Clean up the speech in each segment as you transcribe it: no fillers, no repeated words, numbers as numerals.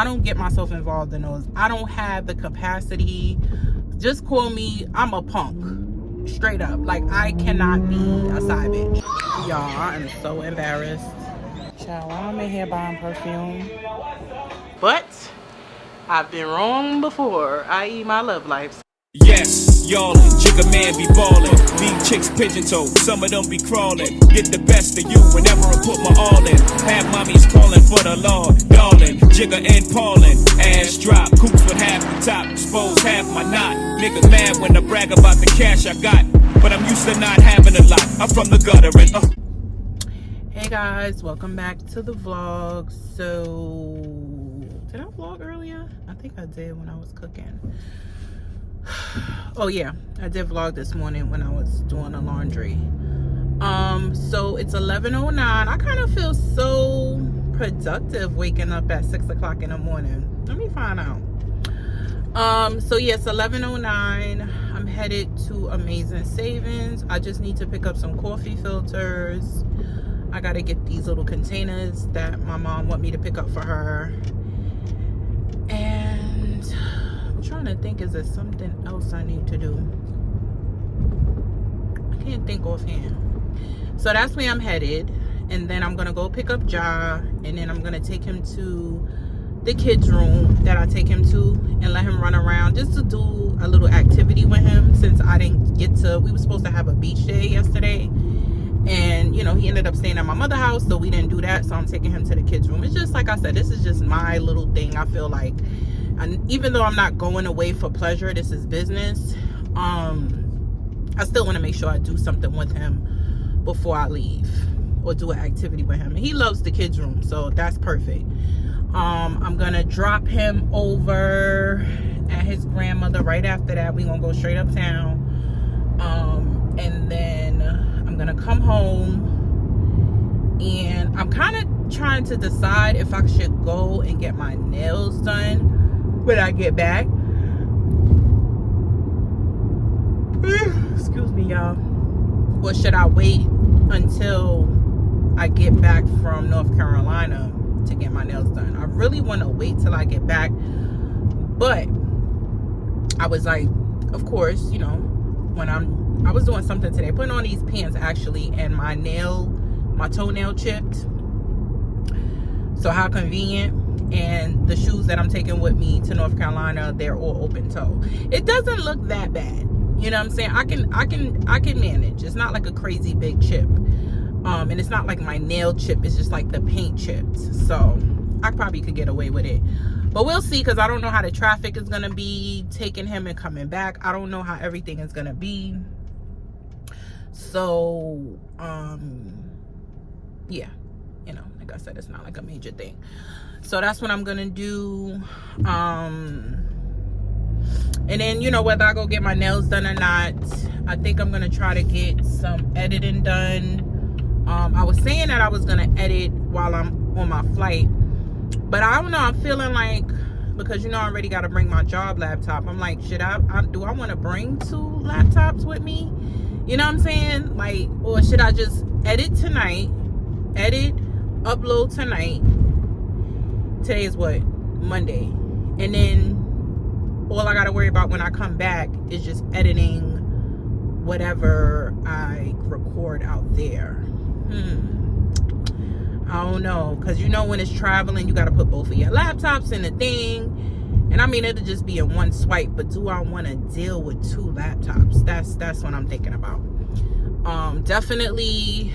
I don't get myself involved in those. I don't have the capacity. Just call me, I'm a punk. Straight up. Like, I cannot be a side bitch. Y'all, I am so embarrassed. Child, I'm in here buying perfume. But I've been wrong before, i.e. my love life. Yes, y'allin', jigga man be ballin'. These chicks pigeon-toed, some of them be crawlin'. Get the best of you whenever I put my all in. Have mommies callin' for the law, darling. Jigga and Paulin', ass drop, coops with half the top, expose half my knot. Niggas mad when I brag about the cash I got, but I'm used to not having a lot. I'm from the gutter and Hey guys, welcome back to the vlog. So, did I vlog earlier? I think I did when I was cooking. Oh yeah, I did vlog this morning when I was doing the laundry. So it's 11:09. I kind of feel so productive waking up at 6 o'clock in the morning. Let me find out. So yes, 11:09. I'm headed to Amazing Savings. I just need to pick up some coffee filters. I gotta get these little containers that my mom want me to pick up for her. And I'm trying to think, is there something else I need to do? I can't think offhand. So that's where I'm headed. And then I'm gonna go pick up Ja, and then I'm gonna take him to the kids' room that I take him to and let him run around just to do a little activity with him, since I didn't get to, we were supposed to have a beach day yesterday. And you know, he ended up staying at my mother's house, so we didn't do that. So I'm taking him to the kids' room. It's just like I said, this is just my little thing. I feel like, and even though I'm not going away for pleasure, this is business. I still want to make sure I do something with him before I leave, or do an activity with him. And he loves the kids' room, so that's perfect. I'm gonna drop him over at his grandmother. Right after that, we're gonna go straight uptown. And then I'm gonna come home, and I'm kind of trying to decide if I should go and get my nails done when I get back. Excuse me, y'all. Or should I wait until I get back from North Carolina to get my nails done? I really want to wait till I get back, but I was like, of course, you know, when I was doing something today, putting on these pants actually, and my toenail chipped. So how convenient. And the shoes that I'm taking with me to North Carolina, they're all open toe. It doesn't look that bad. You know what I'm saying? I can manage. It's not like a crazy big chip. And it's not like my nail chip. It's just like the paint chips. So I probably could get away with it. But we'll see, because I don't know how the traffic is going to be taking him and coming back. I don't know how everything is going to be. So, yeah. You know, like I said, it's not like a major thing. So that's what I'm going to do. And then, you know, whether I go get my nails done or not, I think I'm going to try to get some editing done. I was saying that I was going to edit while I'm on my flight. But I don't know. I'm feeling like, because, you know, I already got to bring my job laptop. I'm like, do I want to bring 2 laptops with me? You know what I'm saying? Like, or should I just edit tonight, upload tonight. Today is what? Monday. And then all I got to worry about when I come back is just editing whatever I record out there. I don't know, because you know, when it's traveling, you got to put both of your laptops in the thing. And I mean, it'll just be in one swipe, but do I want to deal with 2 laptops? That's what I'm thinking about. Definitely,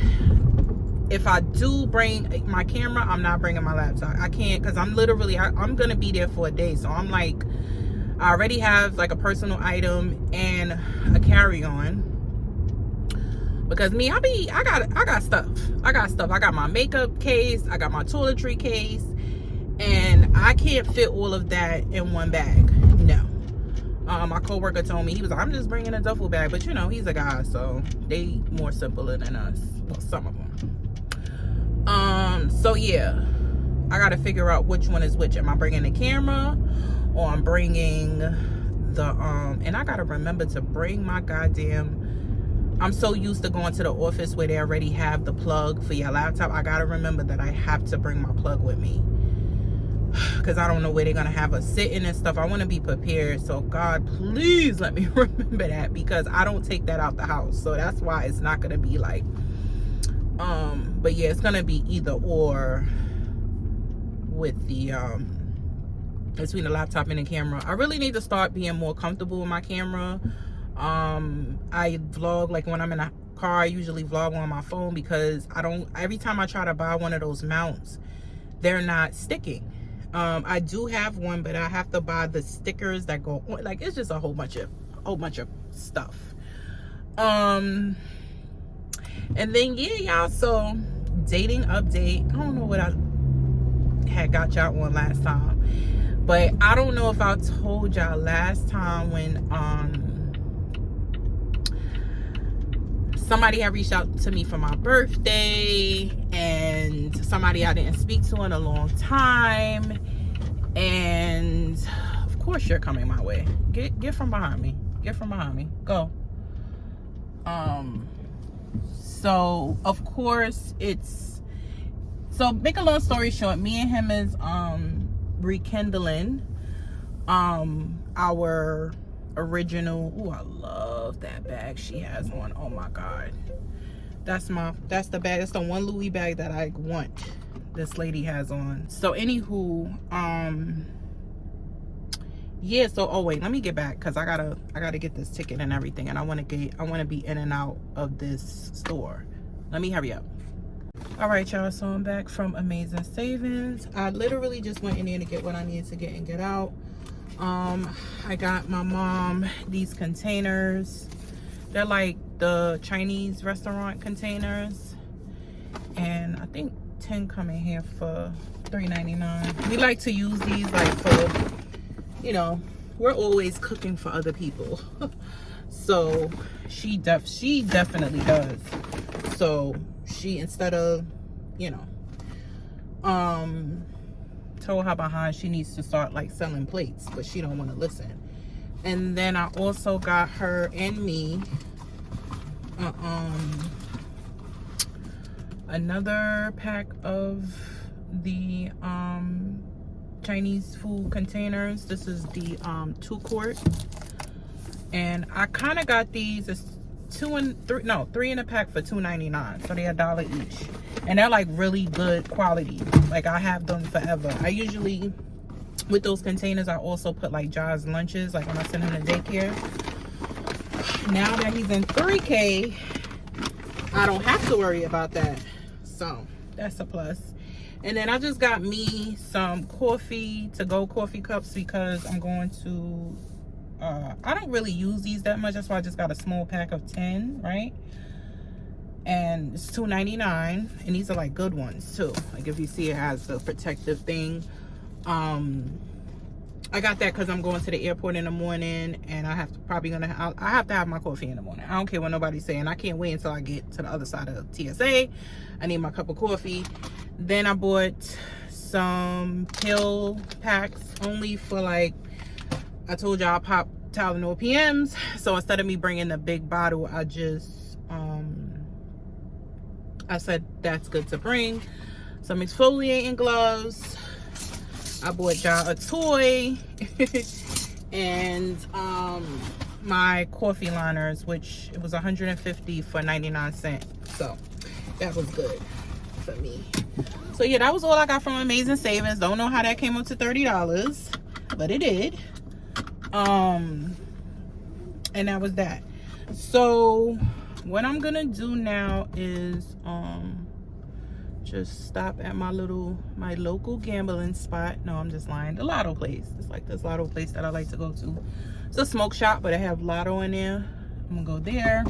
if I do bring my camera, I'm not bringing my laptop. I can't, because I'm gonna be there for a day. So I'm like, I already have like a personal item and a carry-on. Because me, I got stuff. I got my makeup case, I got my toiletry case, and I can't fit all of that in one bag. No. My coworker told me, he was like, I'm just bringing a duffel bag. But you know, he's a guy, so they more simpler than us. Well, some of them. So yeah, I got to figure out which one is which. Am I bringing the camera, or I'm bringing the and I got to remember to bring my goddamn, I'm so used to going to the office where they already have the plug for your laptop. I got to remember that I have to bring my plug with me. because I don't know where they're gonna have us sitting and stuff. I want to be prepared, so God, please let me remember that, because I don't take that out the house. So that's why it's not gonna be like but yeah, it's gonna be either or with the between the laptop and the camera. I really need to start being more comfortable with my camera. I vlog, like when I'm in a car, I usually vlog on my phone, because every time I try to buy one of those mounts, they're not sticking. I do have one, but I have to buy the stickers that go on. Like, it's just a whole bunch of stuff. And then yeah, y'all, so dating update. I don't know what I had got y'all on last time, but I don't know if I told y'all last time when somebody had reached out to me for my birthday, and somebody I didn't speak to in a long time, and of course you're coming my way. Get from behind me. Get from behind me. Go. So of course so make a long story short, me and him is rekindling our original. Ooh, I love that bag she has on. Oh my God, that's the bag. That's the one Louis bag that I want. This lady has on. So anywho, yeah, so oh wait, let me get back, because I gotta get this ticket and everything, and I want to be in and out of this store. Let me hurry up. All right, y'all, so I'm back from Amazing Savings. I literally just went in there to get what I needed to get and get out. I got my mom these containers. They're like the Chinese restaurant containers, and I think 10 come in here for $3.99. We like to use these like for, you know, we're always cooking for other people. So she definitely does. So she, instead of, you know, told her behind she needs to start like selling plates, but she don't want to listen. And then I also got her and me another pack of the Chinese food containers. This is the 2 quart, and I kind of got these as 3 in a pack for $2.99, so they're $1 each, and they're like really good quality. Like, I have them forever. I usually, with those containers, I also put like Jaws lunches, like when I send him to daycare. Now that he's in 3K, I don't have to worry about that, so that's a plus. And then I just got me some to-go coffee cups, because I'm going to I don't really use these that much. That's why I just got a small pack of 10, right? And it's $2.99, and these are like good ones too. Like, if you see, it has the protective thing. I got that because I'm going to the airport in the morning, and I have to have my coffee in the morning. I don't care what nobody's saying. I can't wait until I get to the other side of TSA. I need my cup of coffee. Then I bought some pill packs, only for like, I told y'all I pop Tylenol PMs. So instead of me bringing the big bottle, I just I said that's good to bring. Some exfoliating gloves. I bought y'all a toy and my coffee liners, which it was $150 for 99 cents. So that was good for me. So yeah, that was all I got from Amazing Savings. Don't know how that came up to $30, but it did. And that was that. So what I'm gonna do now is just stop at my local gambling spot. No, I'm just lying. The lotto place. It's like this lotto place that I like to go to. It's a smoke shop, but I have lotto in there. I'm gonna go there.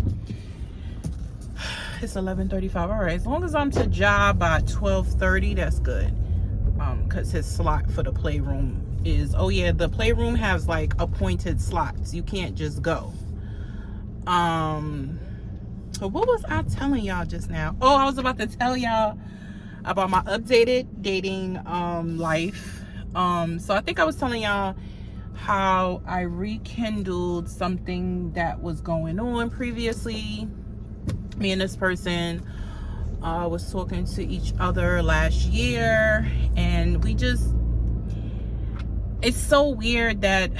It's 11:35. All right, as long as I'm to job by 12:30, that's good. Because his slot for the playroom is, oh yeah, the playroom has like appointed slots. You can't just go. So what was I telling y'all just now? Oh, I was about to tell y'all about my updated dating life. So I think I was telling y'all how I rekindled something that was going on previously. Me and this person was talking to each other last year, and we just, it's so weird that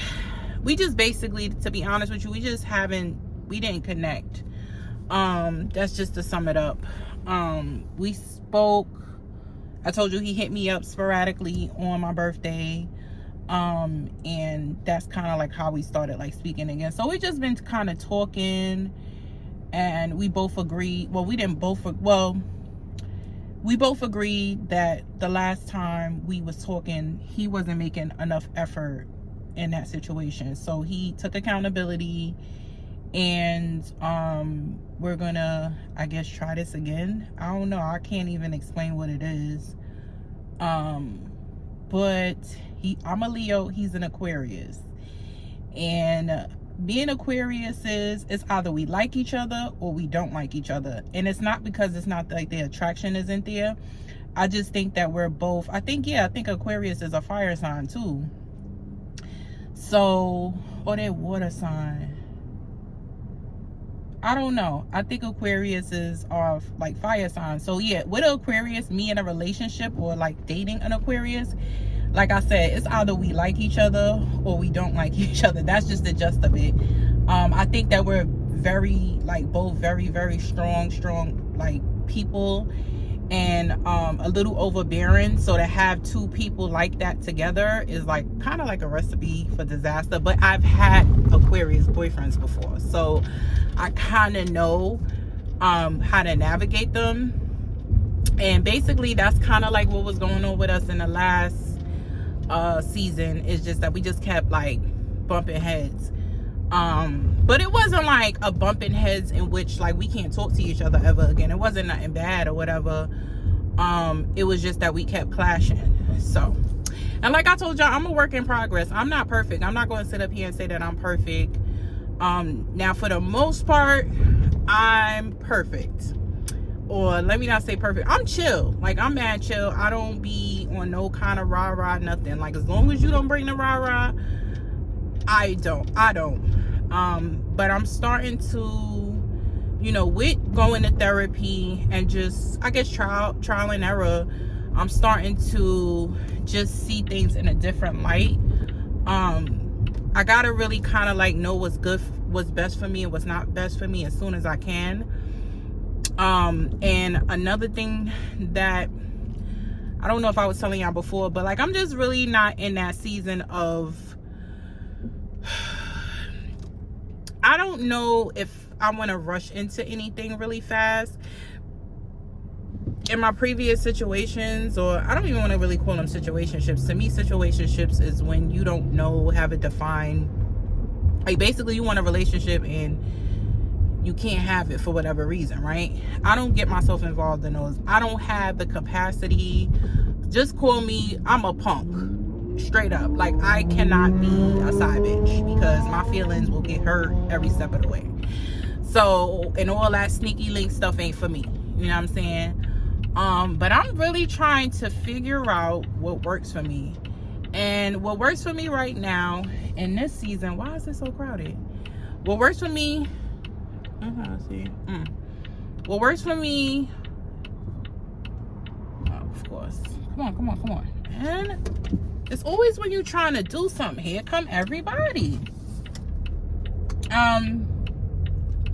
we just basically, to be honest with you, we didn't connect. That's just to sum it up. We spoke. I told you he hit me up sporadically on my birthday. And that's kind of like how we started like speaking again. So we just been kind of talking, and we both agreed. Well, we both agreed that the last time we was talking, he wasn't making enough effort in that situation. So he took accountability, and we're gonna, I guess, try this again. I don't know, I can't even explain what it is. But I'm a Leo, he's an Aquarius, and being Aquarius it's either we like each other or we don't like each other. And it's not because it's not like the attraction isn't there. I just think that we're both, I think Aquarius is a fire sign too. So, or they're water sign, I don't know. I think Aquarius are like fire signs. So yeah, with an Aquarius, me in a relationship or like dating an Aquarius, like I said, it's either we like each other or we don't like each other. That's just the gist of it. I think that we're both very, very strong like people, and a little overbearing. So to have two people like that together is like kind of like a recipe for disaster. But I've had Aquarius boyfriends before, so I kind of know how to navigate them. And basically that's kind of like what was going on with us in the last season. Is just that we just kept like bumping heads, but it wasn't like a bumping heads in which like we can't talk to each other ever again. It wasn't nothing bad or whatever. It was just that we kept clashing. So, and like I told y'all, I'm a work in progress. I'm not perfect. I'm not going to sit up here and say that I'm perfect. Now for the most part, I'm perfect. Or let me not say perfect, I'm chill. Like, I'm mad chill. I don't be on no kind of rah-rah, nothing. Like, as long as you don't bring the rah-rah, I don't. But I'm starting to, with going to therapy and just, I guess, trial and error, I'm starting to just see things in a different light. I gotta really kind of like know what's best for me and what's not best for me as soon as I can. And another thing that I don't know if I was telling y'all before, but like I'm just really not in that season of, I don't know if I want to rush into anything really fast. In my previous situations, or I don't even want to really call them situationships. To me, situationships is when you don't have it defined. Like basically you want a relationship and you can't have it for whatever reason, right? I don't get myself involved in those. I don't have the capacity. Just call me, I'm a punk. Straight up. Like, I cannot be a side bitch because my feelings will get hurt every step of the way. So, and all that sneaky link stuff ain't for me. You know what I'm saying? But I'm really trying to figure out what works for me. And what works for me right now in this season, why is it so crowded? What works for me, what works for me, of course, come on, and it's always when you're trying to do something. Here come everybody.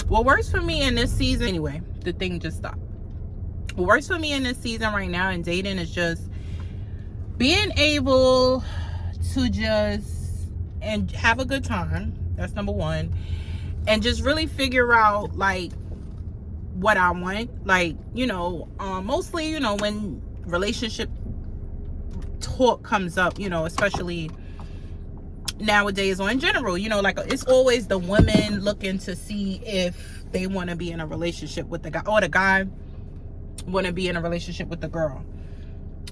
What works for me in this season, anyway, the thing just stopped. What works for me in this season right now in dating is just being able to just and have a good time. That's number one. And just really figure out like what I want. Like, mostly, when relationship talk comes up, especially nowadays or in general, like it's always the women looking to see if they want to be in a relationship with the guy, or the guy want to be in a relationship with the girl.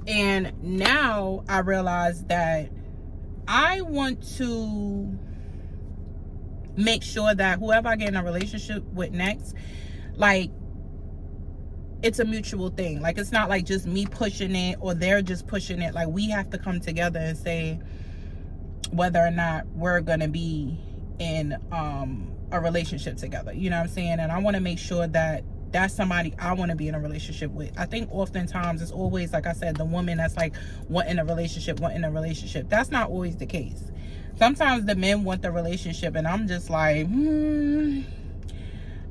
And now I realize that I want to make sure that whoever I get in a relationship with next, like, it's a mutual thing. Like, it's not like just me pushing it or they're just pushing it. Like, we have to come together and say whether or not we're gonna be in a relationship together. You know what I'm saying? And I want to make sure that that's somebody I want to be in a relationship with. I think oftentimes it's always, like I said, the woman that's like wanting a relationship. That's not always the case. Sometimes the men want the relationship, and I'm just like,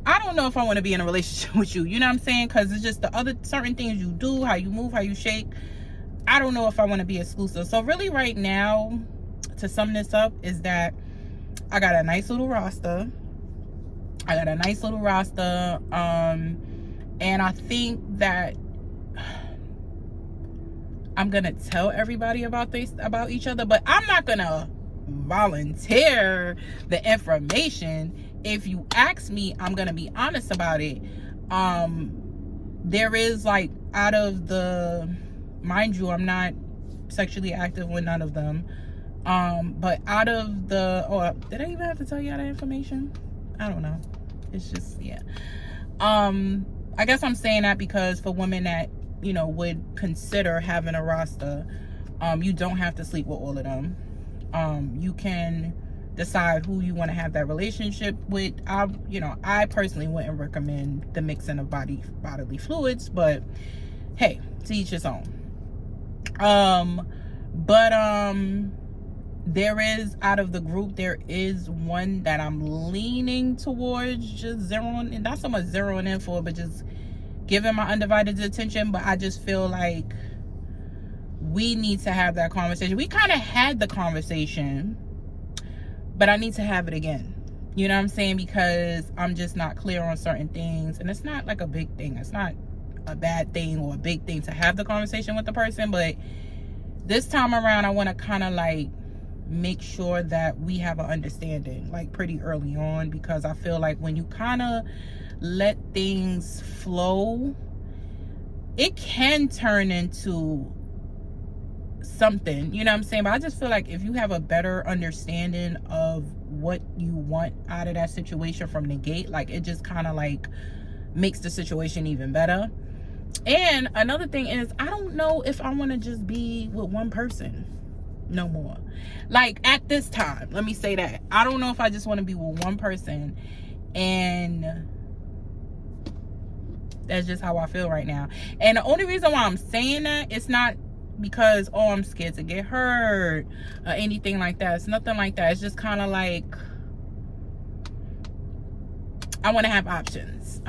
I don't know if I want to be in a relationship with you. You know what I'm saying? Because it's just the other certain things you do, how you move, how you shake. I don't know if I want to be exclusive. So really right now, to sum this up, is that I got a nice little roster. And I think that I'm gonna tell everybody about each other, but I'm not gonna volunteer the information. If you ask me, I'm gonna be honest about it. There is, like, out of the, mind you, I'm not sexually active with none of them, but out of the, did I even have to tell you that information? I don't know. It's just, yeah. I guess I'm saying that because for women that, you know, would consider having a roster, you don't have to sleep with all of them. You can decide who you want to have that relationship with. I personally wouldn't recommend the mixing of bodily fluids, but hey, to each his own. There is, out of the group, there is one that I'm leaning towards just zeroing, and not so much zeroing in for, but just giving my undivided attention. But I just feel like we need to have that conversation. We kind of had the conversation, but I need to have it again. You know what I'm saying? Because I'm just not clear on certain things. And it's not like a big thing. It's not a bad thing or a big thing to have the conversation with the person. But this time around, I want to kind of like make sure that we have an understanding, like, pretty early on. Because I feel like when you kind of let things flow, it can turn into something, you know what I'm saying? But I just feel like if you have a better understanding of what you want out of that situation from the gate, like, it just kind of like makes the situation even better. And another thing is, I don't know if I want to just be with one person no more. Like, at this time, let me say that I don't know if I just want to be with one person, and that's just how I feel right now. And the only reason why I'm saying that, it's not because, oh, I'm scared to get hurt or anything like that. It's nothing like that. It's just kind of like, I want to have options.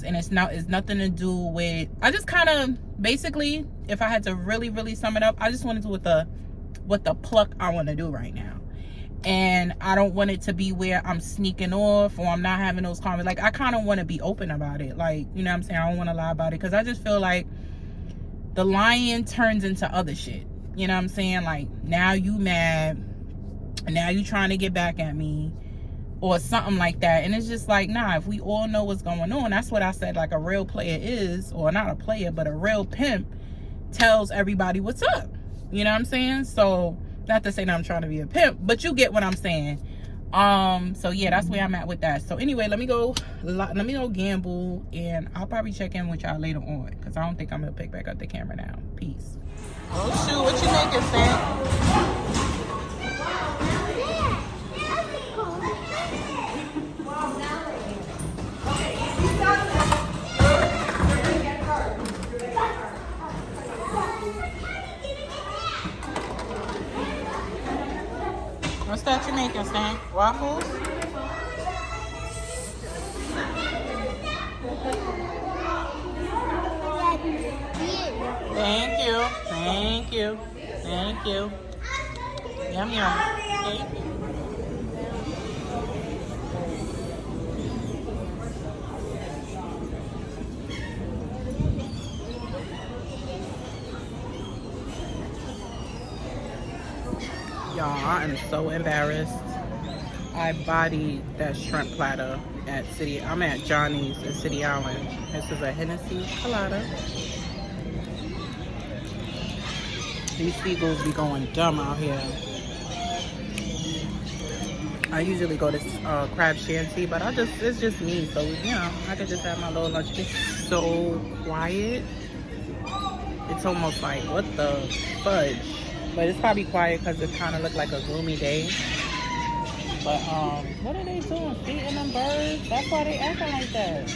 And it's nothing to do with, I just kind of, basically, if I had to really, really sum it up, I just want to do what the pluck I want to do right now. And I don't want it to be where I'm sneaking off or I'm not having those comments. Like, I kind of want to be open about it. Like, you know what I'm saying? I don't want to lie about it, because I just feel like the lying turns into other shit. You know what I'm saying? Like, now you mad, and now you trying to get back at me or something like that. And it's just like, nah, if we all know what's going on, that's what I said, like, a real player is, or not a player, but a real pimp tells everybody what's up. You know what I'm saying? So, not to say that I'm trying to be a pimp, but you get what I'm saying. So yeah, that's where I'm at with that. So anyway, let me go gamble, and I'll probably check in with y'all later on, because I don't think I'm gonna pick back up the camera now. Peace. Oh shoot, what you making, Sam? What's that you making, Stan? Waffles? Thank you. Yum, yum. Thank you. Y'all, I am so embarrassed. I bodied that shrimp platter at I'm at Johnny's in City Island. This is a Hennessy Colada. These seagulls be going dumb out here. I usually go to Crab Shanty, but it's just me, so, you know, I could just have my little lunch. It's so quiet. It's almost like, what the fudge? But it's probably quiet because it kind of looked like a gloomy day. But, what are they doing? Feeding them birds? That's why they acting like that.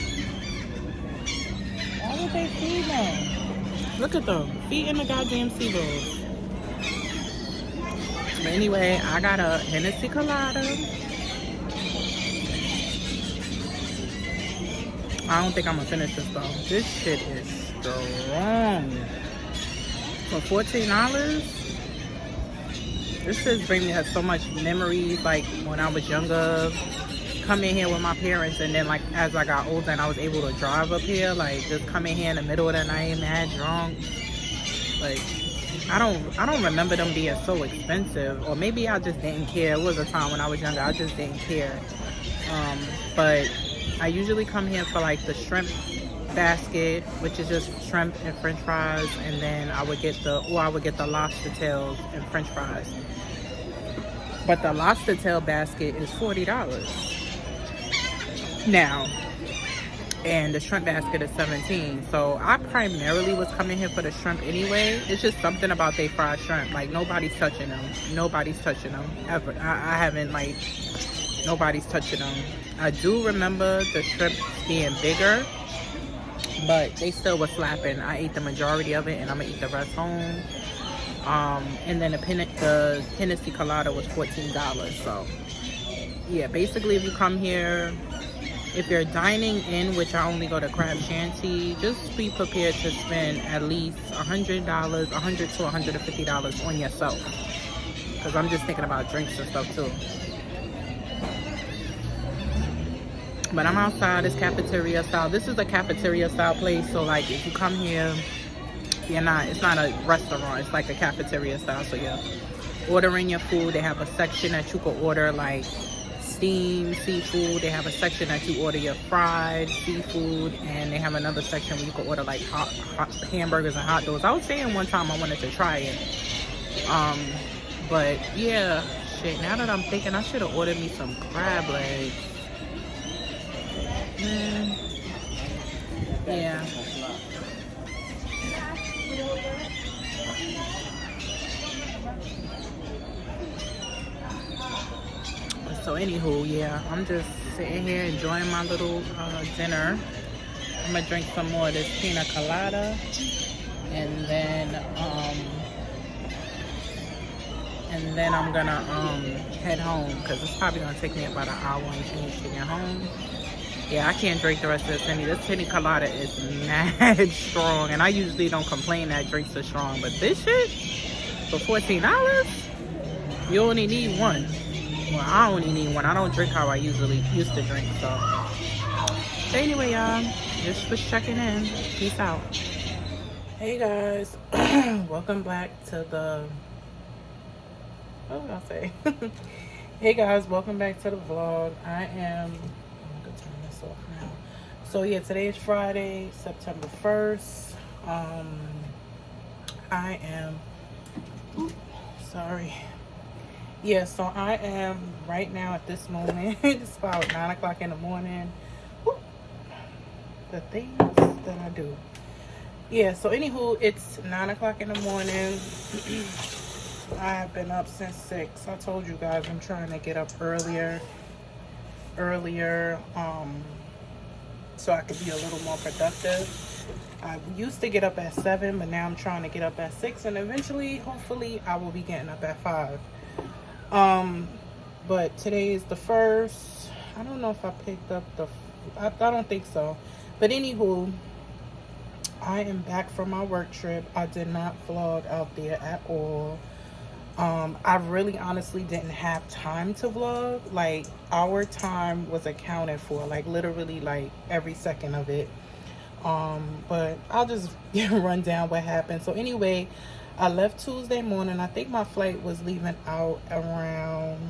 Why would they feed them? Look at them. Feeding the goddamn seagulls. But anyway, I got a Hennessy Colada. I don't think I'm gonna finish this though. This shit is strong. For $14, this shit brings me so much memories, like when I was younger, coming here with my parents, and then like as I got older and I was able to drive up here, like just coming here in the middle of the night, mad drunk. Like I don't remember them being so expensive, or maybe I just didn't care. It was a time when I was younger, I just didn't care. But I usually come here for like the shrimp basket, which is just shrimp and french fries, and then I would get the lobster tails and french fries. But the lobster tail basket is $40 now, and the shrimp basket is $17. So I primarily was coming here for the shrimp anyway. It's just something about they fried shrimp. Like nobody's touching them ever. I haven't, like, nobody's touching them. I do remember the shrimp being bigger, but they still was slapping. I ate the majority of it, and I'm gonna eat the rest home. And then the Hennessy Colada was $14. So yeah, basically if you come here, if you're dining in, which I only go to Crab Shanty, just be prepared to spend at least $100 to $150 on yourself, because I'm just thinking about drinks and stuff too. But I'm outside. It's cafeteria style. This is a cafeteria style place, so like if you come here, it's not a restaurant, it's like a cafeteria style. So yeah, ordering your food. They have a section that you can order like steamed seafood. They have a section that you order your fried seafood, and they have another section where you can order like hot hamburgers and hot dogs. I was saying one time I wanted to try it, but yeah, shit, now that I'm thinking, I should have ordered me some crab legs. Yeah. So anywho, yeah, I'm just sitting here enjoying my little dinner. I'm gonna drink some more of this pina colada, and then I'm gonna head home, because it's probably gonna take me about an hour and change to get home. Yeah, I can't drink the rest of this Henny. This Henny Colada is mad strong, and I usually don't complain that drinks are strong, but this shit, for $14, you only need one. Well, I only need one. I don't drink how I usually used to drink, so. But anyway, y'all, just was checking in. Peace out. Hey, guys. Welcome back to the... What did I say? Hey, guys. Welcome back to the vlog. I'm going to turn this off now. So, yeah, today is Friday, September 1st. I am... Sorry. Yeah, so I am right now at this moment, it's about 9 o'clock in the morning. Woo, the things that I do. Yeah, so anywho, it's 9 o'clock in the morning. I have been up since 6. I told you guys I'm trying to get up earlier, so I could be a little more productive. I used to get up at 7, but now I'm trying to get up at 6, and eventually, hopefully, I will be getting up at 5. But today is the 1st. I don't know if I picked up I don't think so. But anywho, I am back from my work trip. I did not vlog out there at all. I really honestly didn't have time to vlog. Like, our time was accounted for, like literally like every second of it. But I'll just run down what happened. So anyway, I left Tuesday morning. I think my flight was leaving around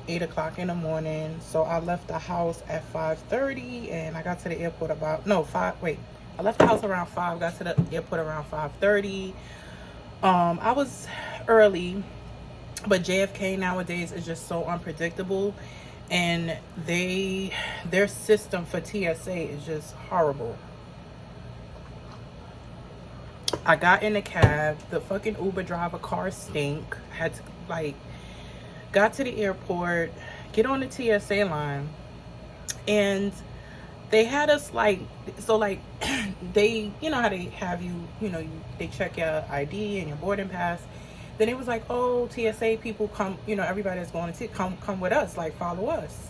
8 o'clock in the morning. So I left the house at 5:30, and I got to the airport I left the house around 5, got to the airport around 5:30. I was early, but JFK nowadays is just so unpredictable, and their system for TSA is just horrible. I got in the cab. The fucking Uber driver car stink. Had to, got to the airport, get on the TSA line, and they had us like, so like they, you know how they have you, they check your ID and your boarding pass. Then it was like, oh, TSA people come, everybody that's going to come with us, like follow us.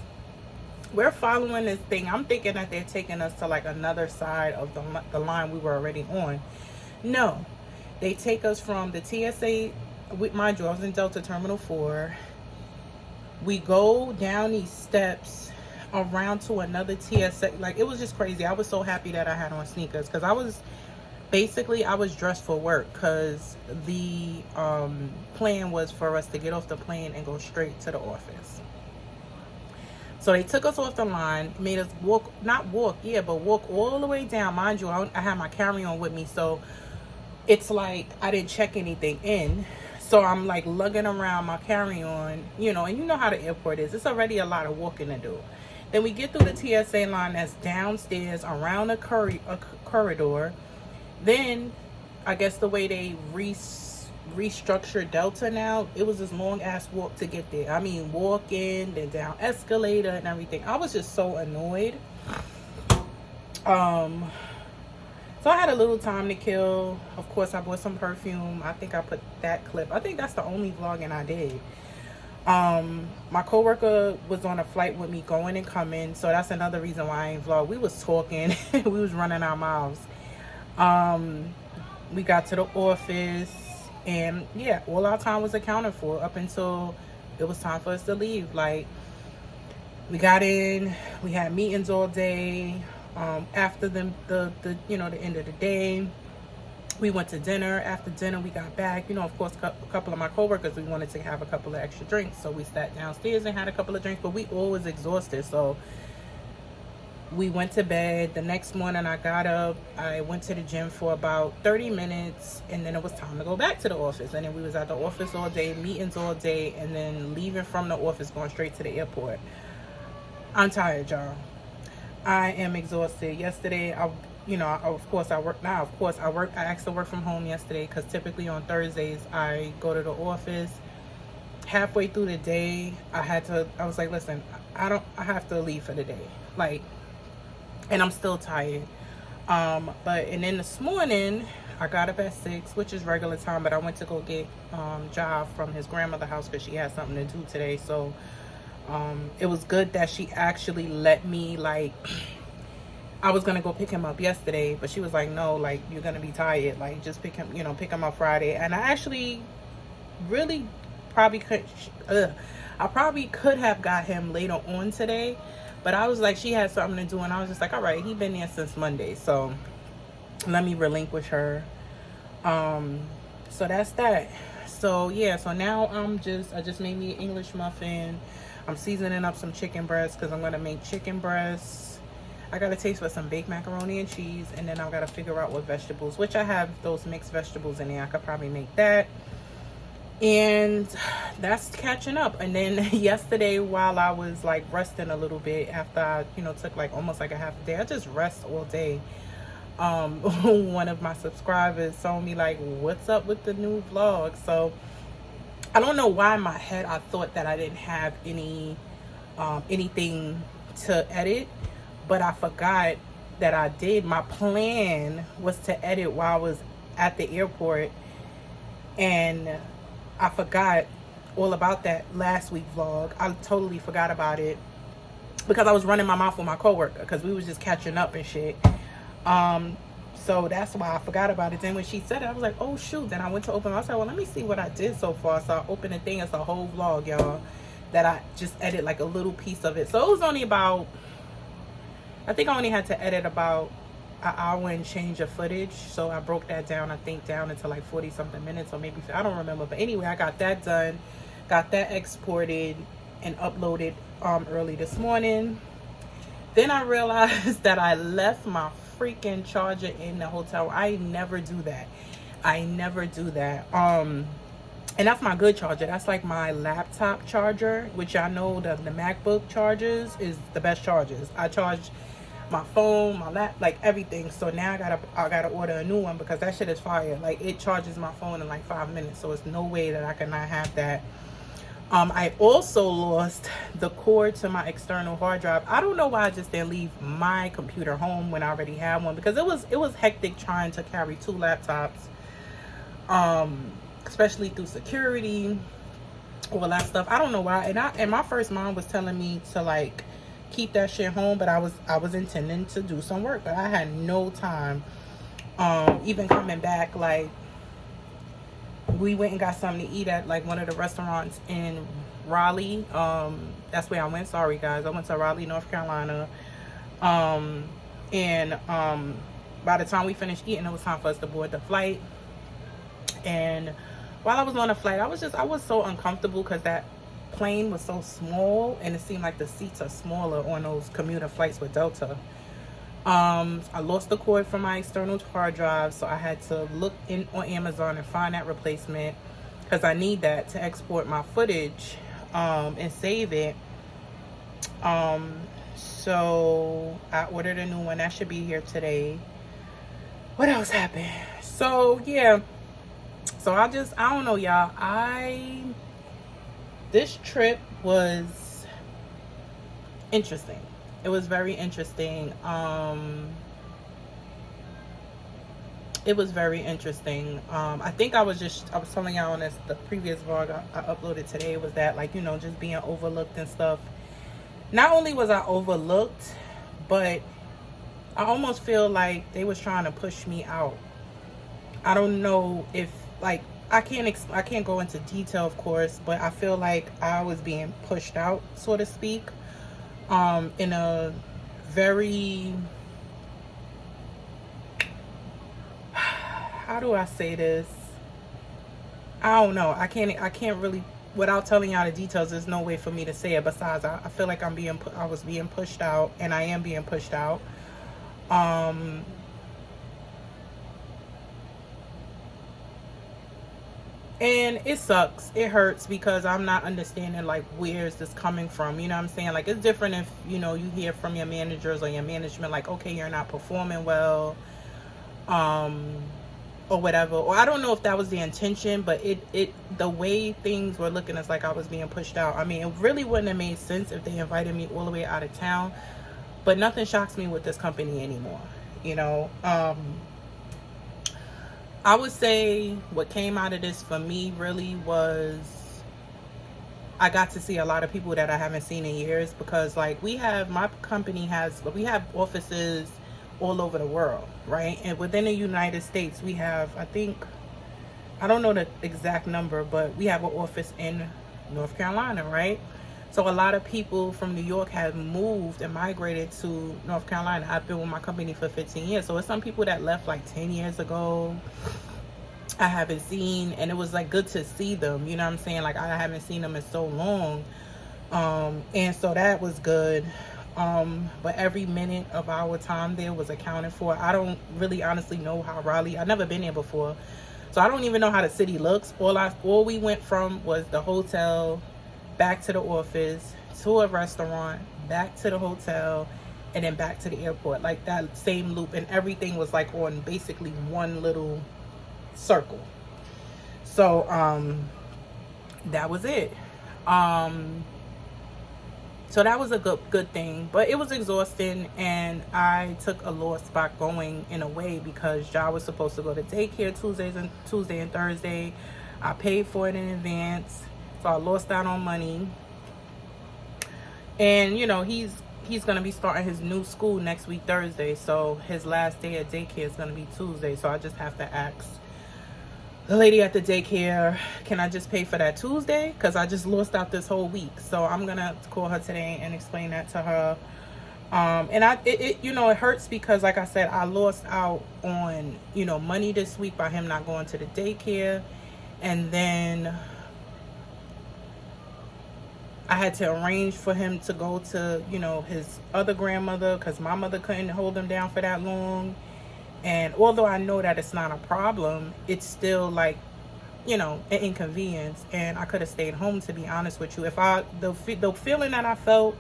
We're following this thing. I'm thinking that they're taking us to like another side of the line we were already on. No, they take us from the TSA. Mind you, I was in Delta Terminal 4. We go down these steps around to another TSA. Like, it was just crazy. I was so happy that I had on sneakers, because I was dressed for work, because the plan was for us to get off the plane and go straight to the office. So they took us off the line, made us walk all the way down. Mind you, I had my carry-on with me, so it's like I didn't check anything in. So I'm like lugging around my carry-on, and you know how the airport is. It's already a lot of walking to do. Then we get through the TSA line that's downstairs around a corridor. Then I guess the way they restructured Delta now, it was this long ass walk to get there. I mean, walking, then down escalator and everything. I was just so annoyed. So I had a little time to kill. Of course, I bought some perfume. I think I put that clip. I think that's the only vlogging I did. My coworker was on a flight with me going and coming, so that's another reason why I ain't vlog. We was talking. We was running our mouths. We got to the office, and yeah, all our time was accounted for up until it was time for us to leave. Like, we got in, we had meetings all day. After the end of the day, we went to dinner. After dinner, we got back. Of course, a couple of my coworkers, we wanted to have a couple of extra drinks, so we sat downstairs and had a couple of drinks. But we all was exhausted, so we went to bed. The next morning, I got up. I went to the gym for about 30 minutes, and then it was time to go back to the office. And then we was at the office all day, meetings all day, and then leaving from the office, going straight to the airport. I'm tired, y'all. I am exhausted. Yesterday, I work now. Of course, I asked to work from home yesterday, because typically on Thursdays I go to the office. Halfway through the day, I was like, listen, I have to leave for the day. Like, and I'm still tired. And then this morning, I got up at 6, which is regular time, but I went to go get Ja from his grandmother's house, because she had something to do today. So it was good that she actually let me, like, I was gonna go pick him up yesterday, but she was like, no, like, you're gonna be tired, like, just pick him up Friday. And I actually really probably could have got him later on today, but I was like, she had something to do, and I was just like, all right, he been there since Monday, so let me relinquish her. So that's that. So yeah, so now I just made me an English muffin. I'm seasoning up some chicken breasts, because I'm going to make chicken breasts. I got to taste for some baked macaroni and cheese, and then I've got to figure out what vegetables, which I have those mixed vegetables in there. I could probably make that. And that's catching up. And then yesterday, while I was like resting a little bit after I, took like almost like a half a day, I just rest all day. One of my subscribers told me, like, what's up with the new vlog? So I don't know why in my head I thought that I didn't have anything to edit, but I forgot that I did. My plan was to edit while I was at the airport, and I forgot all about that last week vlog. I totally forgot about it because I was running my mouth with my coworker, because we was just catching up and shit. So that's why I forgot about it. Then when she said it, I was like, oh shoot. Then I went to open it. I said, well, let me see what I did so far. So I opened the thing. It's a whole vlog, y'all, that I just edited like a little piece of it. So it was only about, I think I only had to edit about an hour and change of footage. So I broke that down, I think, down into like 40 something minutes, or maybe, I don't remember. But anyway, I got that done, got that exported and uploaded early this morning. Then I realized that I left my freaking charger in the hotel. I never do that. And that's my good charger. That's like my laptop charger, which I know the MacBook chargers is the best chargers. I charge my phone, my lap, like everything. So now I gotta order a new one, because that shit is fire. Like, it charges my phone in like 5 minutes. So it's no way that I cannot have that. I also lost the cord to my external hard drive. I don't know why I just didn't leave my computer home when I already had one, because it was hectic trying to carry two laptops, especially through security, all that stuff. I don't know why. And my first mom was telling me to like keep that shit home, but I was intending to do some work, but I had no time. Even coming back, like, we went and got something to eat at like one of the restaurants in Raleigh. That's where I went. Sorry guys, I went to Raleigh, North Carolina. And by the time we finished eating, it was time for us to board the flight. And while I was on the flight, I was so uncomfortable because that plane was so small, and it seemed like the seats are smaller on those commuter flights with Delta. I lost the cord from my external hard drive, so I had to look in on Amazon and find that replacement, because I need that to export my footage and save it. So I ordered a new one that should be here today. What else happened? So yeah, so I don't know, y'all. This trip was interesting. It was very interesting. It was very interesting. I think I was telling y'all on the previous vlog I uploaded today, was that, like, just being overlooked and stuff. Not only was I overlooked, but I almost feel like they was trying to push me out. I don't know if, like, I can't go into detail, of course, but I feel like I was being pushed out, so to speak. In a very, how do I say this? I don't know. I can't really, without telling y'all the details, there's no way for me to say it. Besides, I feel like I was being pushed out, and I am being pushed out. And it sucks. It hurts, because I'm not understanding, like, where is this coming from? You know what I'm saying? Like, it's different if, you hear from your managers or your management, like, okay, you're not performing well, or whatever. Or I don't know if that was the intention, but the way things were looking, it's like I was being pushed out. I mean, it really wouldn't have made sense if they invited me all the way out of town, but nothing shocks me with this company anymore, I would say what came out of this for me really was, I got to see a lot of people that I haven't seen in years, because, like, we have offices all over the world, right? And within the United States, we have, I don't know the exact number, but we have an office in North Carolina, right? So a lot of people from New York have moved and migrated to North Carolina. I've been with my company for 15 years. So it's some people that left like 10 years ago I haven't seen, and it was like good to see them, you know what I'm saying? Like, I haven't seen them in so long. And so that was good. But every minute of our time there was accounted for. I don't really honestly know how Raleigh, I've never been there before, so I don't even know how the city looks. All we went from was the hotel, back to the office, to a restaurant, back to the hotel, and then back to the airport. Like, that same loop, and everything was like on basically one little circle. So that was it. So that was a good thing, but it was exhausting, and I took a loss by going, in a way, because Ja was supposed to go to daycare Tuesday and Thursday. I paid for it in advance, so I lost out on money. And he's gonna be starting his new school next week, Thursday, so his last day at daycare is gonna be Tuesday. So I just have to ask the lady at the daycare, can I just pay for that Tuesday? Because I just lost out this whole week. So I'm gonna call her today and explain that to her. And it hurts, because, like I said, I lost out on money this week by him not going to the daycare. And then I had to arrange for him to go to his other grandmother, because my mother couldn't hold him down for that long. And although I know that it's not a problem, it's still, like, an inconvenience. And I could have stayed home, to be honest with you. If the feeling that I felt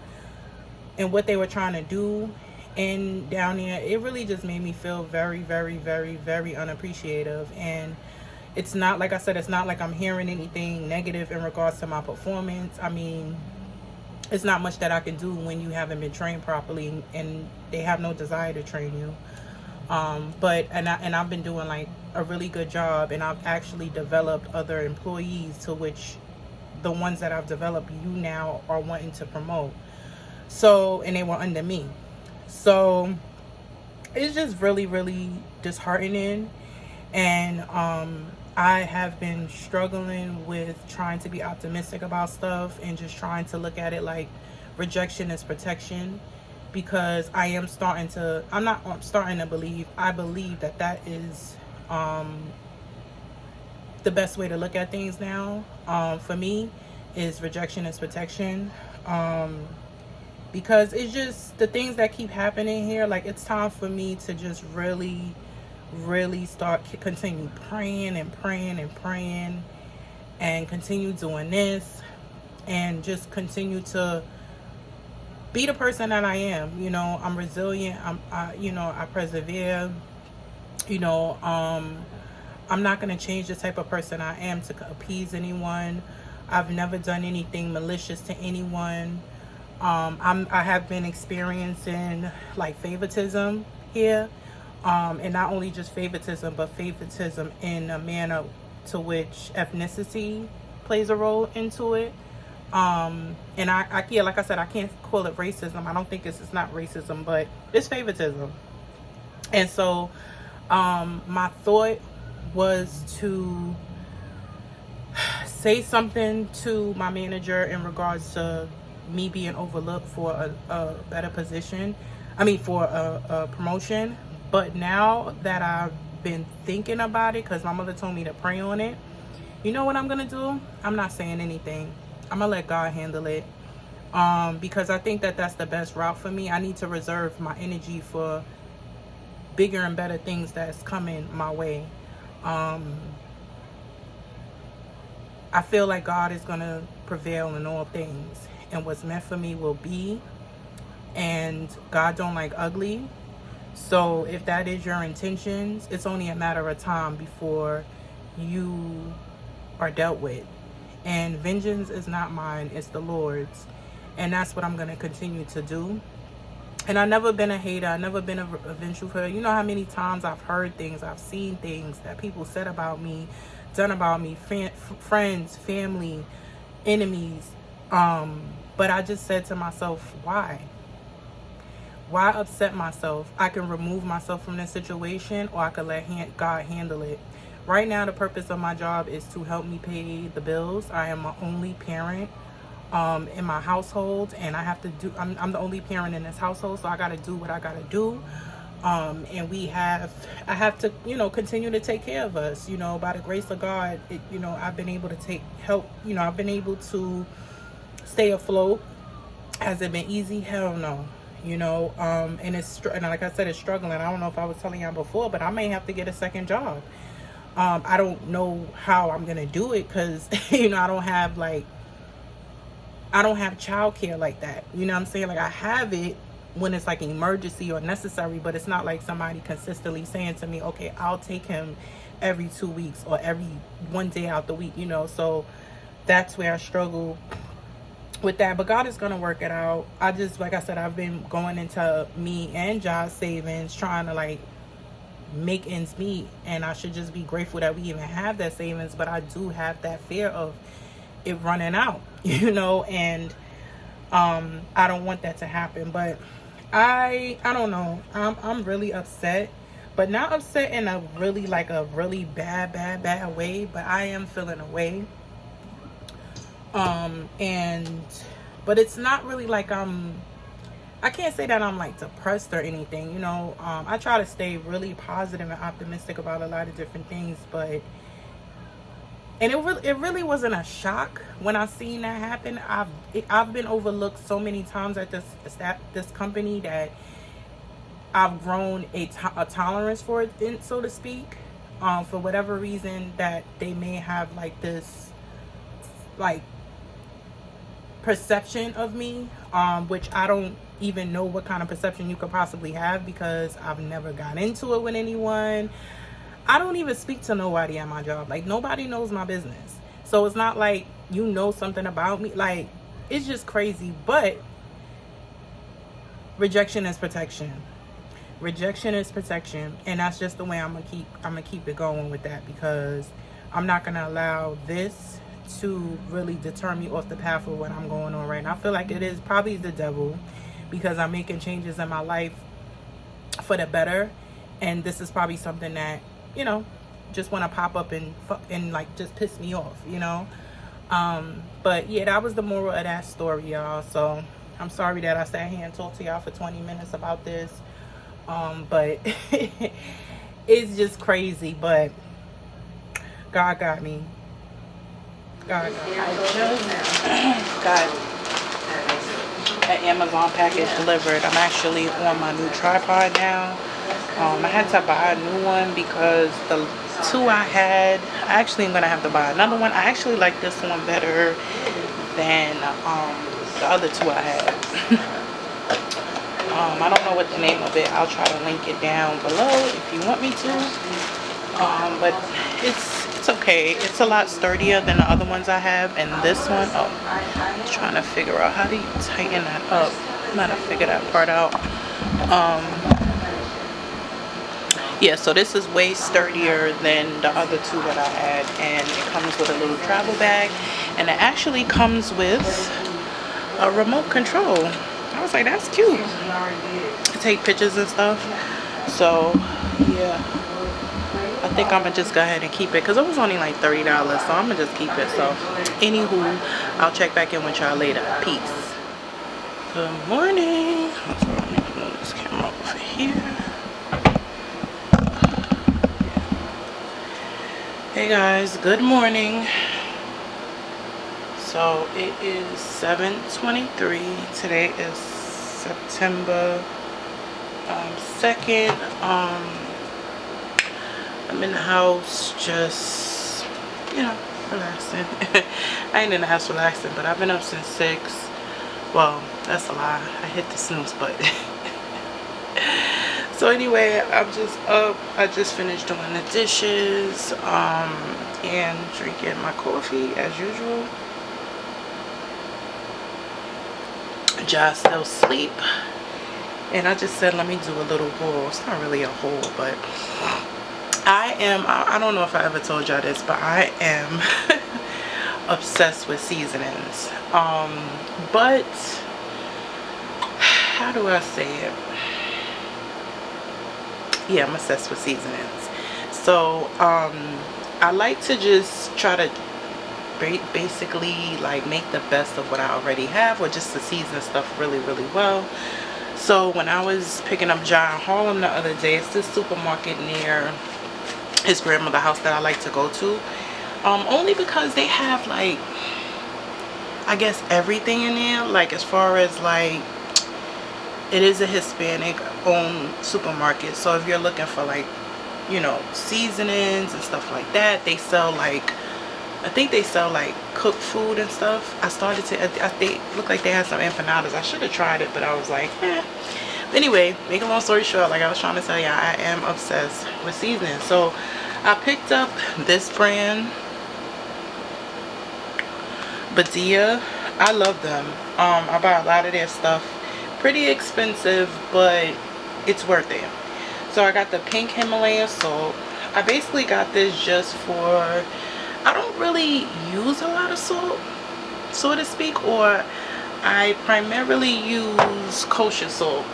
and what they were trying to do down there, it really just made me feel very, very, very, very unappreciative. And It's not, like I said, it's not like I'm hearing anything negative in regards to my performance. I mean, it's not much that I can do when you haven't been trained properly and they have no desire to train you. But I've been doing like a really good job, and I've actually developed other employees, to which the ones that I've developed you now are wanting to promote. So, and they were under me. So it's just really, really disheartening. And I have been struggling with trying to be optimistic about stuff and just trying to look at it like rejection is protection, because I'm starting to believe, I believe that is the best way to look at things now. For me, is rejection is protection. Because it's just the things that keep happening here. Like, it's time for me to just really continue praying and praying and praying, and continue doing this, and just continue to be the person that I am. You know, I'm resilient. I persevere. You know, I'm not going to change the type of person I am to appease anyone. I've never done anything malicious to anyone. I have been experiencing like favoritism here. And not only just favoritism, but favoritism in a manner to which ethnicity plays a role into it. And yeah, like I said, I can't call it racism. I don't think it's not racism, but it's favoritism. And so, my thought was to say something to my manager in regards to me being overlooked for a better position. I mean, for a promotion. But now that I've been thinking about it, because my mother told me to pray on it, you know what I'm going to do? I'm not saying anything. I'm going to let God handle it. Because I think that that's the best route for me. I need to reserve my energy for bigger and better things that's coming my way. I feel like God is going to prevail in all things. And what's meant for me will be. And God don't like ugly. So if that is your intentions, it's only a matter of time before you are dealt with. And vengeance is not mine, it's the Lord's. And that's what I'm going to continue to do. And I've never been a hater. I've never been a vengeful. You know how many times I've heard things, I've seen things that people said about me, done about me, friends, family, enemies. But I just said to myself, why? Why upset myself? I can remove myself from this situation, or I could let God handle it. Right now, the purpose of my job is to help me pay the bills. I am my only parent in my household, and I'm the only parent in this household, so I got to do what I got to do. And I have to, continue to take care of us. By the grace of God, I've been able to I've been able to stay afloat. Has it been easy? Hell no. And like I said, it's struggling. I don't know if I was telling y'all before, but I may have to get a second job. I don't know how I'm gonna do it, because I don't have childcare like that. You know what I'm saying? Like, I have it when it's like an emergency or necessary, but it's not like somebody consistently saying to me, okay, I'll take him every 2 weeks or every one day out the week. So that's where I struggle with that. But God is going to work it out. Like I said, I've been going into me and Josh savings, trying to make ends meet, and I should just be grateful that we even have that savings. But I do have that fear of it running out, and I don't want that to happen. But I don't know, I'm really upset, but not upset in a really bad way, but I am feeling a way. But it's not really like I can't say that I'm depressed or anything, I try to stay really positive and optimistic about a lot of different things, and it really wasn't a shock when I seen that happen. I've been overlooked so many times at this company that I've grown a tolerance for it, so to speak, for whatever reason that they may have this perception of me, which I don't even know what kind of perception you could possibly have, because I've never got into it with anyone. I don't even speak to nobody at my job. Like, nobody knows my business. So it's not like you know something about me. Like, it's just crazy. But rejection is protection. Rejection is protection. And that's just the way I'm gonna keep it going with that, because I'm not gonna allow this to really deter me off the path of what I'm going on right now. I feel like it is probably the devil, because I'm making changes in my life for the better, and this is probably something that, you know, just want to pop up and like just piss me off, you know. But yeah, that was the moral of that story, y'all. So I'm sorry that I sat here and talked to y'all for 20 minutes about this, but it's just crazy. But God got me. God got me. I just got an Amazon package delivered. I'm actually on my new tripod now. I had to buy a new one because the two I had, I actually am going to have to buy another one. I actually like this one better than the other two I had. I don't know what the name of it. I'll try to link it down below if you want me to. But it's okay. It's a lot sturdier than the other ones I have. And this one, I'm trying to figure out how do you tighten that up. I'm trying to figure that part out. Yeah, so this is way sturdier than the other two that I had, and it comes with a little travel bag, and it actually comes with a remote control. I was like, that's cute. I take pictures and stuff. So yeah, I think I'm gonna just go ahead and keep it, because it was only like $30, so I'm gonna just keep it. So anywho, I'll check back in with y'all later. Peace. Good morning. So let me move this camera over here. Hey guys, good morning. So it is 7:23. Today is September 2nd. I'm in the house just, you know, relaxing. I ain't in the house relaxing, but I've been up since 6. Well, that's a lie. I hit the snooze button. So anyway, I'm just up. I just finished doing the dishes and drinking my coffee as usual. Josh still asleep, and I just said let me do a little haul. It's not really a haul, but I don't know if I ever told y'all this, but I am obsessed with seasonings. But how do I say it? Yeah, I'm obsessed with seasonings. So I like to just try to basically like make the best of what I already have, or just to season stuff really well. So when I was picking up John Harlem the other day, it's this supermarket near his grandmother's house that I like to go to, only because they have like, I guess, everything in there. Like, as far as like, it is a Hispanic owned supermarket, so if you're looking for like, you know, seasonings and stuff like that, they sell like, I think they sell like cooked food and stuff. They look like they had some empanadas. I should have tried it, but I was like, eh. Anyway, make a long story short, like I was trying to tell you, I am obsessed with seasoning. So I picked up this brand, Badia. I love them. I buy a lot of their stuff. Pretty expensive, but it's worth it. So I got the pink Himalayan salt. I basically got this just for, I don't really use a lot of salt, so to speak, or I primarily use kosher salt,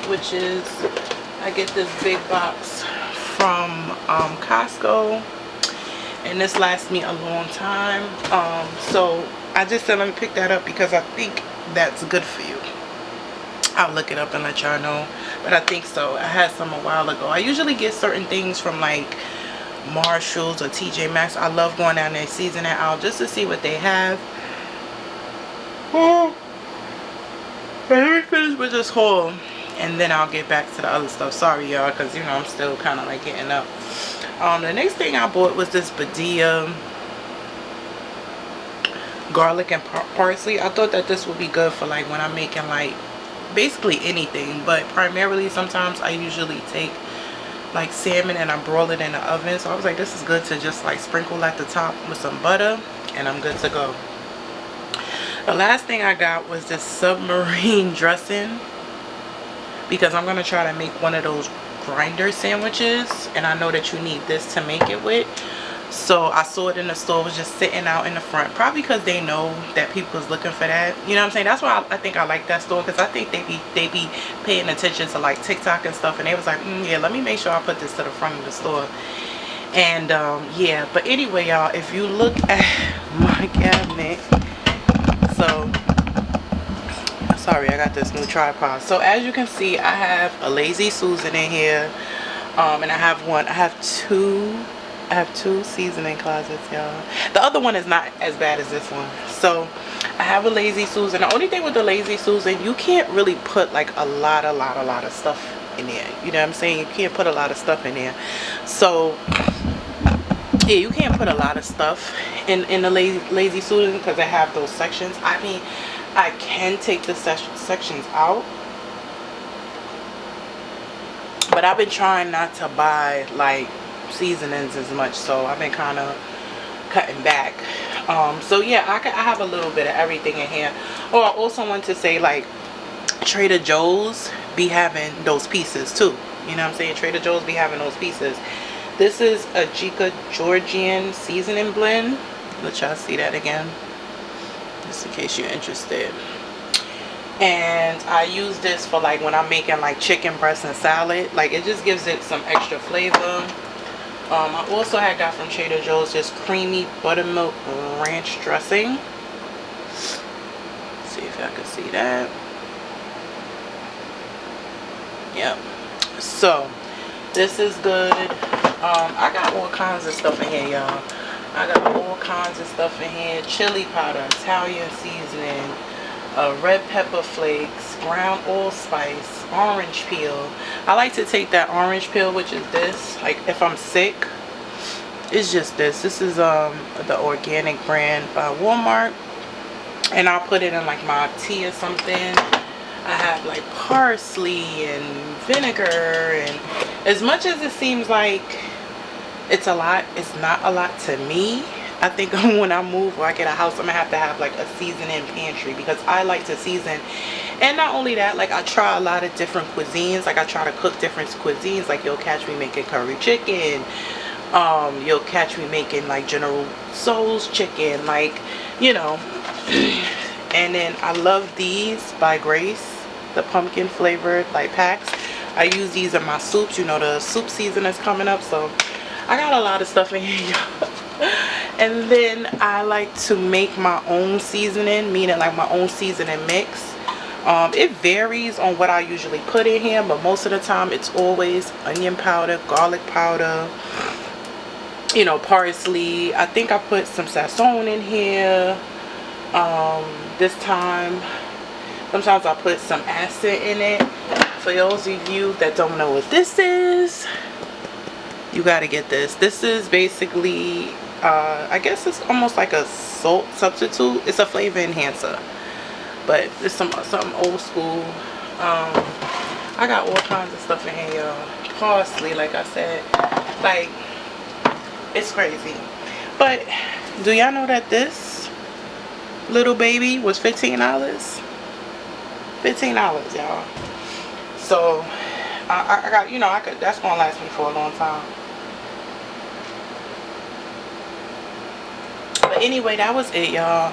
which is, I get this big box from Costco, and this lasts me a long time. So I just said let me pick that up because I think that's good for you. I'll look it up and let y'all know, but I think so. I had some a while ago. I usually get certain things from like Marshalls or TJ Maxx. I love going down there, seasoning it out just to see what they have. Let me finish with this haul and then I'll get back to the other stuff. Sorry y'all, because you know I'm still kind of like getting up. The next thing I bought was this Badia garlic and parsley. I thought that this would be good for like when I'm making like basically anything, but primarily sometimes I usually take like salmon, and I broil it in the oven. So I was like, this is good to just like sprinkle at the top with some butter, and I'm good to go. The last thing I got was this submarine dressing, because I'm gonna try to make one of those grinder sandwiches, and I know that you need this to make it with. So I saw it in the store, it was just sitting out in the front, probably because they know that people is looking for that, you know what I'm saying? That's why I think I like that store, because I think they be paying attention to like TikTok and stuff, and they was like, yeah, let me make sure I put this to the front of the store. And yeah, but anyway, y'all, if you look at my cabinet, so sorry, I got this new tripod. So as you can see, I have a Lazy Susan in here, and I have two seasoning closets, y'all. The other one is not as bad as this one. So I have a Lazy Susan. The only thing with the Lazy Susan, you can't really put like a lot of stuff in there, you know what I'm saying? You can't put a lot of stuff in there. So yeah, you can't put a lot of stuff in the Lazy Susan, because I have those sections. I mean, I can take the sections out, but I've been trying not to buy like seasonings as much, so I've been kind of cutting back. So yeah, I have a little bit of everything in here. Oh, I also want to say, like, Trader Joe's be having those pieces too, you know what I'm saying? Trader Joe's be having those pieces. This is a Jika Georgian seasoning blend. Let y'all see that again, just in case you're interested. And I use this for like when I'm making like chicken breast and salad. Like, it just gives it some extra flavor. I also had got from Trader Joe's this creamy buttermilk ranch dressing. Let's see if I can see that. Yep. So this is good. I got all kinds of stuff in here, y'all. I got all kinds of stuff in here. Chili powder, Italian seasoning, red pepper flakes, ground allspice, orange peel. I like to take that orange peel, which is this, like if I'm sick, it's just this is the organic brand by Walmart, and I'll put it in like my tea or something. I have like parsley and vinegar, and as much as it seems like it's a lot, it's not a lot to me. I think when I move or I get a house, I'm gonna have to have like a seasoning pantry, because I like to season. And not only that, like, I try a lot of different cuisines. Like, I try to cook different cuisines. Like, you'll catch me making curry chicken, you'll catch me making like General Tso's chicken, like, you know. And then I love these by Grace, the pumpkin flavored like packs. I use these in my soups, you know, the soup season is coming up, so I got a lot of stuff in here, y'all. And then I like to make my own seasoning, meaning like my own seasoning mix. It varies on what I usually put in here, but most of the time it's always onion powder, garlic powder, you know, parsley. I think I put some sazon in here. This time, sometimes I put some acid in it. For those of you that don't know what this is, you got to get this. This is basically, I guess it's almost like a salt substitute. It's a flavor enhancer, but it's something old school. I got all kinds of stuff in here, y'all. Parsley, like I said, like, it's crazy. But do y'all know that this little baby was $15? $15, y'all. So I got, you know, that's gonna last me for a long time. But anyway, that was it, y'all.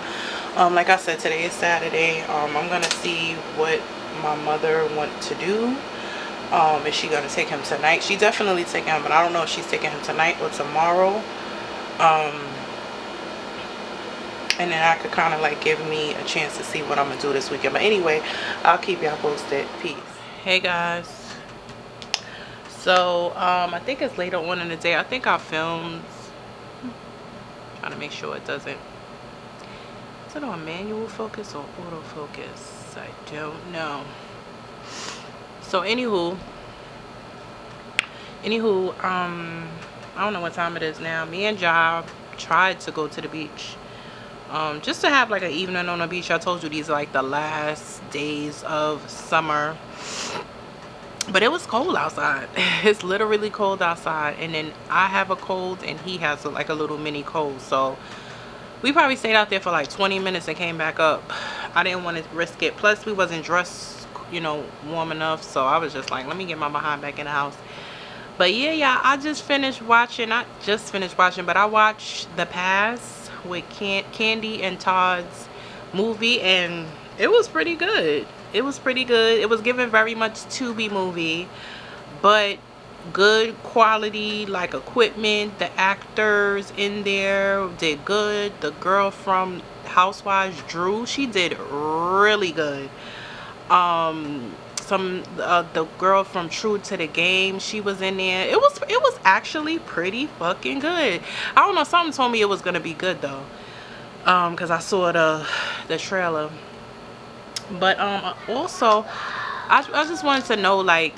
Like I said, today is Saturday. I'm gonna see what my mother wants to do. Is she gonna take him tonight? She definitely taking him, but I don't know if she's taking him tonight or tomorrow. And then I could kind of like give me a chance to see what I'm gonna do this weekend. But anyway, I'll keep y'all posted. Peace. Hey guys. So I think it's later on in the day. I think I filmed. Trying to make sure it doesn't. Is it on manual focus or autofocus? I don't know. So anywho, I don't know what time it is now. Me and Ja tried to go to the beach, just to have like an evening on the beach. I told you these are like the last days of summer, But it was cold outside. It's literally cold outside, and then I have a cold and he has like a little mini cold, so we probably stayed out there for like 20 minutes and came back up. I didn't want to risk it, plus we wasn't dressed, you know, warm enough, so I was just like, let me get my behind back in the house. But yeah, I just finished watching, not just finished watching, but I watched The Pass with Candy and Todd's movie, and it was pretty good. It was pretty good. It was given very much Tubi movie, but good quality like equipment. The actors in there did good. The girl from Housewives, Drew, she did really good. The girl from True to the Game, she was in there. It was actually pretty fucking good. I don't know, something told me it was gonna be good though, because I saw the trailer. But also I just wanted to know, like,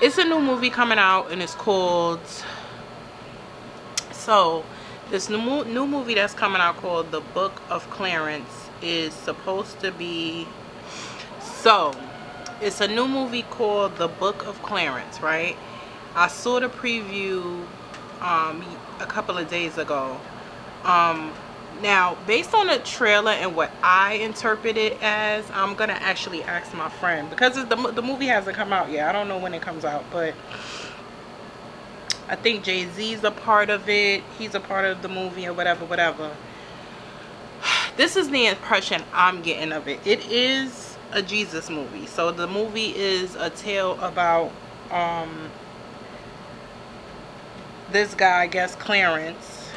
it's a new movie coming out and it's called, so this new movie that's coming out called The Book of Clarence is supposed to be, so it's a new movie called The Book of Clarence, right? I saw the preview a couple of days ago. Now, based on the trailer and what I interpret it as, I'm gonna actually ask my friend, because the movie hasn't come out yet. I don't know when it comes out, but I think Jay-Z's a part of it. He's a part of the movie or whatever. This is the impression I'm getting of it. It is a Jesus movie. So the movie is a tale about this guy, I guess Clarence,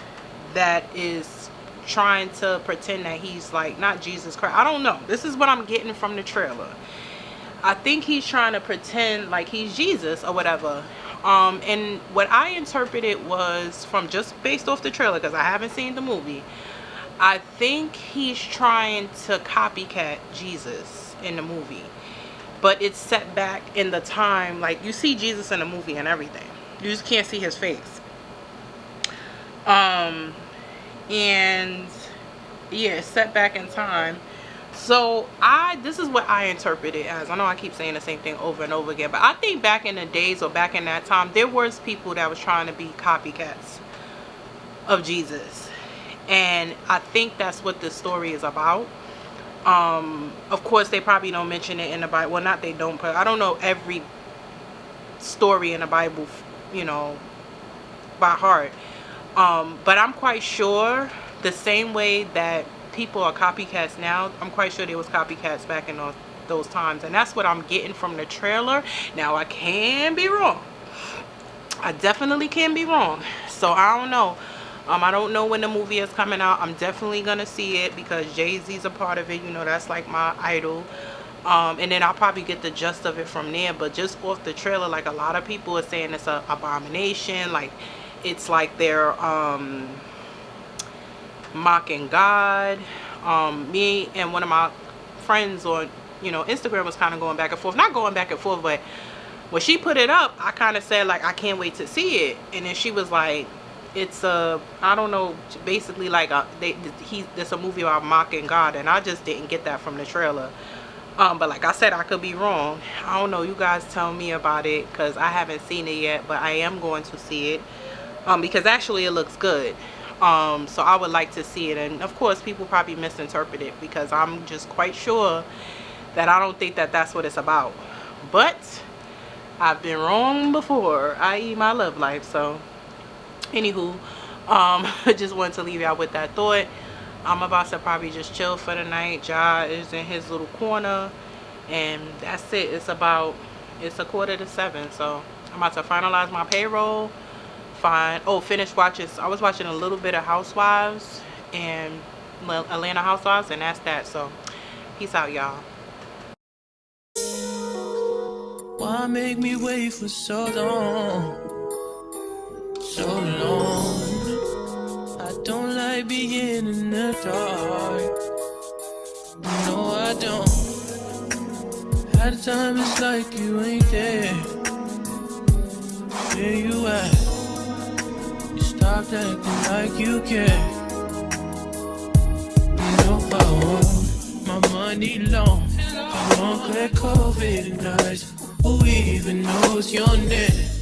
that is trying to pretend that he's like not Jesus Christ. I don't know. This is what I'm getting from the trailer. I think he's trying to pretend like he's Jesus or whatever. And what I interpreted was, from just based off the trailer, because I haven't seen the movie, I think he's trying to copycat Jesus in the movie, but it's set back in the time. Like, you see Jesus in the movie and everything, you just can't see his face. And yeah, it's set back in time. So this is what I interpret it as. I know I keep saying the same thing over and over again, but I think back in the days, or back in that time, there was people that was trying to be copycats of Jesus, and I think that's what this story is about. Of course, they probably don't mention it in the Bible. Well, not they don't, but I don't know every story in the Bible, you know, by heart. But I'm quite sure, the same way that people are copycats now, I'm quite sure there was copycats back in those times, and that's what I'm getting from the trailer. Now, I can be wrong. I definitely can be wrong. So I don't know. I don't know when the movie is coming out. I'm definitely gonna see it because Jay-Z's a part of it. You know, that's like my idol. And then I'll probably get the gist of it from there. But just off the trailer, like, a lot of people are saying it's an abomination. Like, it's like they're mocking God. Me and one of my friends on, you know, Instagram was kind of going back and forth. Not going back and forth, but when she put it up, I kind of said, like, I can't wait to see it. And then she was like, it's a, I don't know, basically like there's a movie about mocking God, and I just didn't get that from the trailer. But like I said, I could be wrong. I don't know. You guys tell me about it, because I haven't seen it yet, but I am going to see it. Because actually it looks good. So I would like to see it. And of course, people probably misinterpret it, because I'm just quite sure that I don't think that that's what it's about. But I've been wrong before, i.e. my love life. So anywho, I just wanted to leave y'all with that thought. I'm about to probably just chill for the night. Ja is in his little corner, and that's it. It's 6:45, so I'm about to finalize my payroll. Finish watching. I was watching a little bit of Housewives and Atlanta Housewives, and that's that. So peace out, y'all. Why make me wait for so long? So long. I don't like being in the dark. No, I don't. At the time it's like you ain't there. Where you at? You stopped acting like you care. You know I want my money long. won't clear COVID nights. Who even knows your name?